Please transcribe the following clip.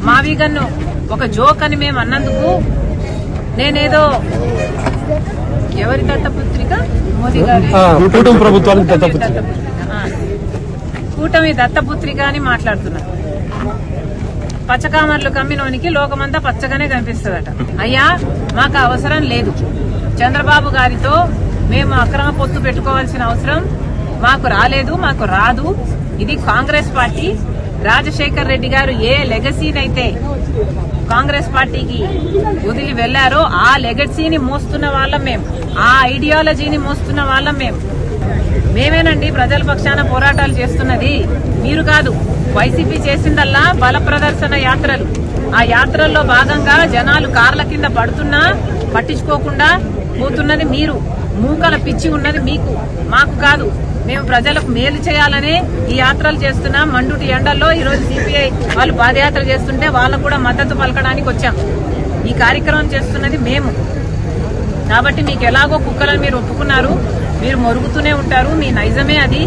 మావిగన్ను ఒక జోక్ అని మేము అన్నందుకు నేనేదో ఎవరి దత్తపుత్రిక మోదీ గారి కూటమి ప్రభుత్వానికి దత్తపుత్రిక కూటమి దత్తపుత్రిక అని మాట్లాడుతున్నా. పచ్చకామర్లు కమ్మినోనికి లోకమంతా పచ్చగానే కనిపిస్తుందట. అయ్యా మాకు అవసరం లేదు. చంద్రబాబు గారితో మేము అక్రమ పొత్తు పెట్టుకోవాల్సిన అవసరం మాకు రాలేదు, మాకు రాదు. ఇది కాంగ్రెస్ పార్టీ. రాజశేఖర్ రెడ్డి గారు ఏ లెగసీనైతే కాంగ్రెస్ పార్టీకి వదిలి వెళ్లారో ఆ లెగసీని మోస్తున్న వాళ్ళం మేము, ఆ ఐడియాలజీని మోస్తున్న వాళ్ళం మేము. మేమేనండి ప్రజల పక్షాన పోరాటాలు చేస్తున్నది, మీరు కాదు. వైసీపీ చేసిందల్లా బల ప్రదర్శన యాత్రలు. ఆ యాత్రల్లో భాగంగా జనాలు కార్ల కింద పడుతున్నా పట్టించుకోకుండా పోతున్నది మీరు. మూకల పిచ్చి ఉన్నది మీకు, మాకు కాదు. మేము ప్రజలకు మేలు చేయాలనే ఈ యాత్రలు చేస్తున్నాం. మండుటి ఎండల్లో ఈరోజు సిపిఐ వాళ్ళు పాదయాత్ర చేస్తుంటే వాళ్ళకు కూడా మద్దతు పలకడానికి వచ్చాం. ఈ కార్యక్రమం చేస్తున్నది మేము. కాబట్టి మీకు ఎలాగో కుక్కలను మీరు ఒప్పుకున్నారు, మీరు మొరుగుతూనే ఉంటారు, మీ నైజమే అది.